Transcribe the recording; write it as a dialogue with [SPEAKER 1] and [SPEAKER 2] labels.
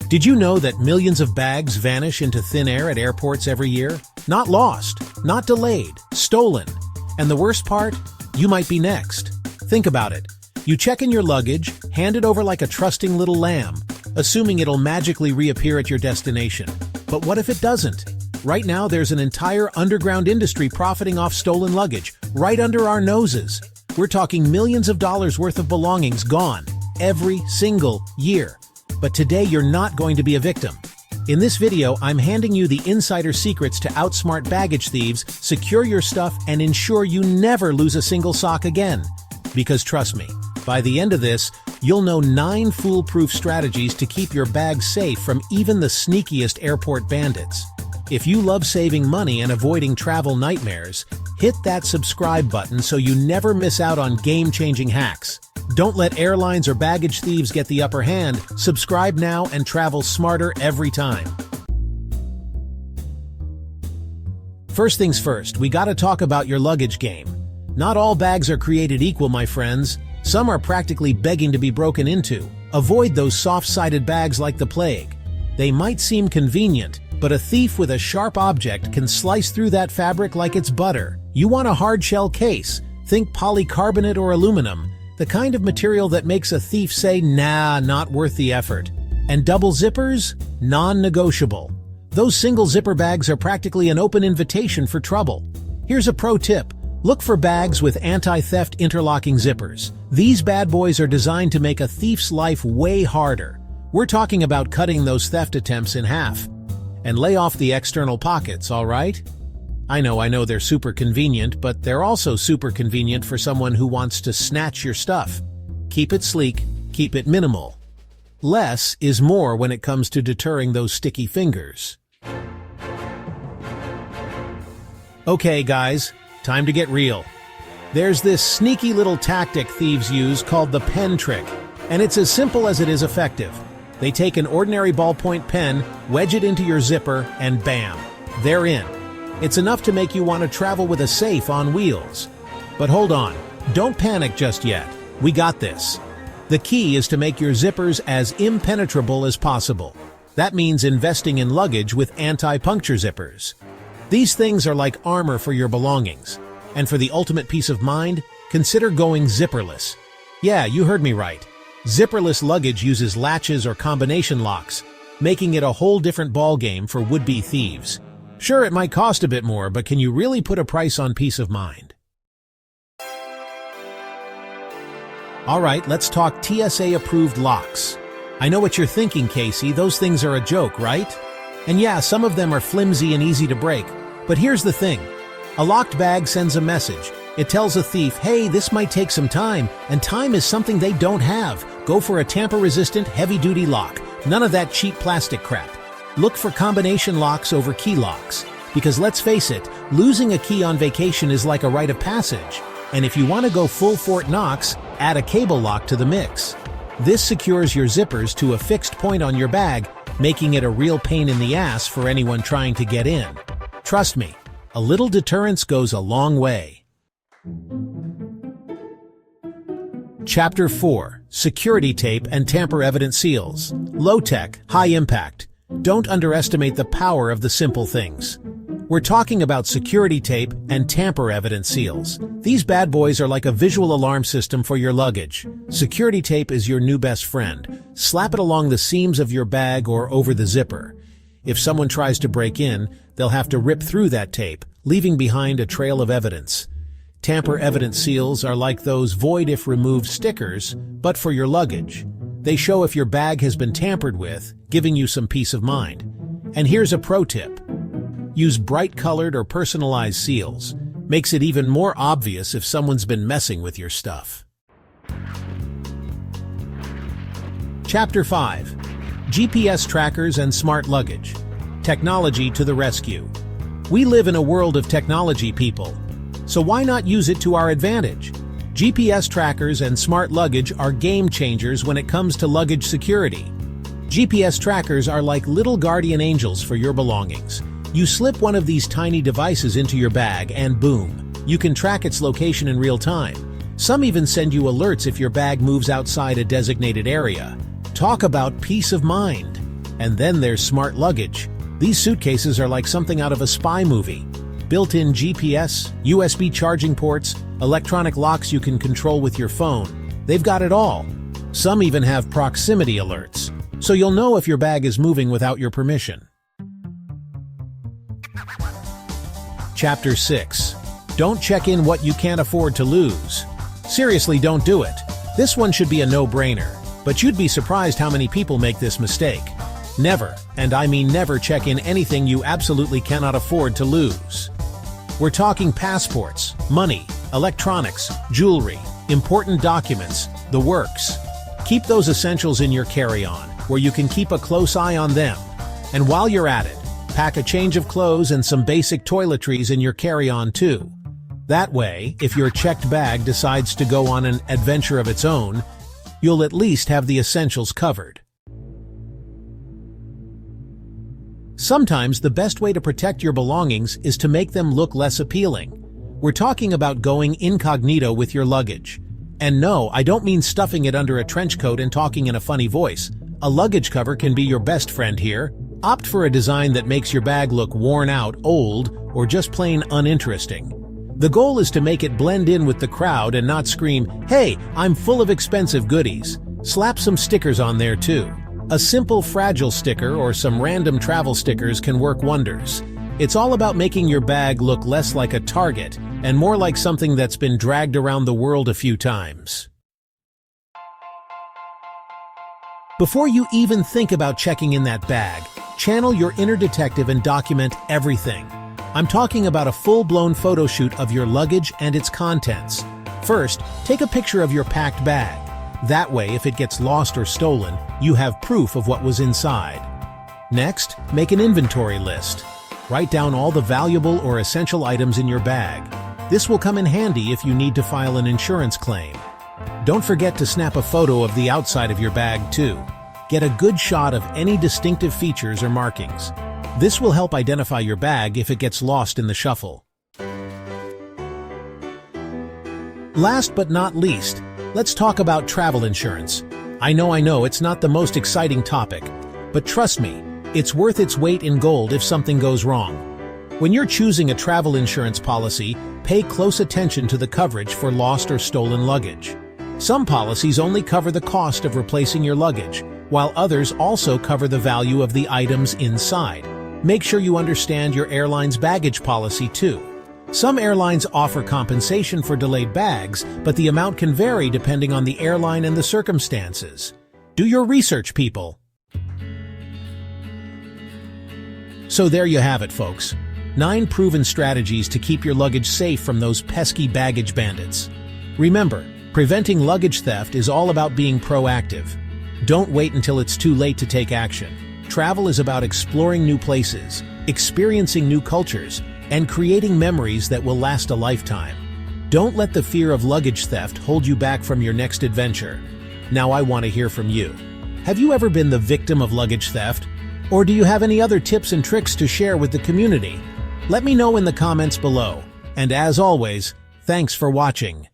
[SPEAKER 1] Did you know that millions of bags vanish into thin air at airports every year? Not lost, not delayed, stolen. And the worst part? You might be next. Think about it. You check in your luggage, hand it over like a trusting little lamb, assuming it'll magically reappear at your destination. But what if it doesn't? Right now, there's an entire underground industry profiting off stolen luggage, right under our noses. We're talking millions of dollars worth of belongings gone, every single year. But today, you're not going to be a victim. In this video, I'm handing you the insider secrets to outsmart baggage thieves, secure your stuff, and ensure you never lose a single sock again. Because trust me, by the end of this, you'll know 9 foolproof strategies to keep your bag safe from even the sneakiest airport bandits. If you love saving money and avoiding travel nightmares, hit that subscribe button so you never miss out on game-changing hacks. Don't let airlines or baggage thieves get the upper hand. Subscribe now and travel smarter every time. First things first, we gotta talk about your luggage game. Not all bags are created equal, my friends. Some are practically begging to be broken into. Avoid those soft-sided bags like the plague. They might seem convenient, but a thief with a sharp object can slice through that fabric like it's butter. You want a hard-shell case. Think polycarbonate or aluminum, the kind of material that makes a thief say, nah, not worth the effort. And double zippers? Non-negotiable. Those single zipper bags are practically an open invitation for trouble. Here's a pro tip. Look for bags with anti-theft interlocking zippers. These bad boys are designed to make a thief's life way harder. We're talking about cutting those theft attempts in half. And lay off the external pockets, all right? I know they're super convenient, but they're also super convenient for someone who wants to snatch your stuff. Keep it sleek, keep it minimal. Less is more when it comes to deterring those sticky fingers. Okay, guys, time to get real. There's this sneaky little tactic thieves use called the pen trick, and it's as simple as it is effective. They take an ordinary ballpoint pen, wedge it into your zipper, and bam, they're in. It's enough to make you want to travel with a safe on wheels. But hold on, don't panic just yet. We got this. The key is to make your zippers as impenetrable as possible. That means investing in luggage with anti-puncture zippers. These things are like armor for your belongings. And for the ultimate peace of mind, consider going zipperless. Yeah, you heard me right. Zipperless luggage uses latches or combination locks, making it a whole different ballgame for would-be thieves. Sure, it might cost a bit more, but can you really put a price on peace of mind? Alright, let's talk TSA-Approved locks. I know what you're thinking, Casey, those things are a joke, right? And yeah, some of them are flimsy and easy to break. But here's the thing. A locked bag sends a message. It tells a thief, hey, this might take some time, and time is something they don't have. Go for a tamper-resistant, heavy-duty lock. None of that cheap plastic crap. Look for combination locks over key locks. Because let's face it, losing a key on vacation is like a rite of passage. And if you want to go full Fort Knox, add a cable lock to the mix. This secures your zippers to a fixed point on your bag, making it a real pain in the ass for anyone trying to get in. Trust me, a little deterrence goes a long way. Chapter 4. Security Tape and Tamper-Evident Seals. Low-tech, high-impact. Don't underestimate the power of the simple things. We're talking about security tape and tamper-evident seals. These bad boys are like a visual alarm system for your luggage. Security tape is your new best friend. Slap it along the seams of your bag or over the zipper. If someone tries to break in, they'll have to rip through that tape, leaving behind a trail of evidence. Tamper-evident seals are like those void-if-removed stickers, but for your luggage. They show if your bag has been tampered with, giving you some peace of mind. And here's a pro tip. Use bright-colored or personalized seals. Makes it even more obvious if someone's been messing with your stuff. Chapter 5. GPS trackers and smart luggage. Technology to the rescue. We live in a world of technology, people. So why not use it to our advantage? GPS trackers and smart luggage are game changers when it comes to luggage security. GPS trackers are like little guardian angels for your belongings. You slip one of these tiny devices into your bag and boom, you can track its location in real time. Some even send you alerts if your bag moves outside a designated area. Talk about peace of mind. And then there's smart luggage. These suitcases are like something out of a spy movie. Built-in GPS, USB charging ports, electronic locks you can control with your phone. They've got it all. Some even have proximity alerts, so you'll know if your bag is moving without your permission. Chapter 6. Don't check in what you can't afford to lose. Seriously, don't do it. This one should be a no-brainer, but you'd be surprised how many people make this mistake. Never, and I mean never, check in anything you absolutely cannot afford to lose. We're talking passports, money, electronics, jewelry, important documents, the works. Keep those essentials in your carry-on, where you can keep a close eye on them. And while you're at it, pack a change of clothes and some basic toiletries in your carry-on too. That way, if your checked bag decides to go on an adventure of its own, you'll at least have the essentials covered. Sometimes the best way to protect your belongings is to make them look less appealing. We're talking about going incognito with your luggage. And no, I don't mean stuffing it under a trench coat and talking in a funny voice. A luggage cover can be your best friend here. Opt for a design that makes your bag look worn out, old, or just plain uninteresting. The goal is to make it blend in with the crowd and not scream, "Hey, I'm full of expensive goodies." Slap some stickers on there too. A simple fragile sticker or some random travel stickers can work wonders. It's all about making your bag look less like a target and more like something that's been dragged around the world a few times. Before you even think about checking in that bag, channel your inner detective and document everything. I'm talking about a full-blown photo shoot of your luggage and its contents. First, take a picture of your packed bag. That way, if it gets lost or stolen, you have proof of what was inside. Next, make an inventory list. Write down all the valuable or essential items in your bag. This will come in handy if you need to file an insurance claim. Don't forget to snap a photo of the outside of your bag too. Get a good shot of any distinctive features or markings. This will help identify your bag if it gets lost in the shuffle. Last but not least, let's talk about travel insurance. I know, it's not the most exciting topic, but trust me, it's worth its weight in gold if something goes wrong. When you're choosing a travel insurance policy, pay close attention to the coverage for lost or stolen luggage. Some policies only cover the cost of replacing your luggage, while others also cover the value of the items inside. Make sure you understand your airline's baggage policy too. Some airlines offer compensation for delayed bags, but the amount can vary depending on the airline and the circumstances. Do your research, people. So there you have it, folks. 9 proven strategies to keep your luggage safe from those pesky baggage bandits. Remember, preventing luggage theft is all about being proactive. Don't wait until it's too late to take action. Travel is about exploring new places, experiencing new cultures, and creating memories that will last a lifetime. Don't let the fear of luggage theft hold you back from your next adventure. Now I want to hear from you. Have you ever been the victim of luggage theft? Or do you have any other tips and tricks to share with the community? Let me know in the comments below. And as always, thanks for watching.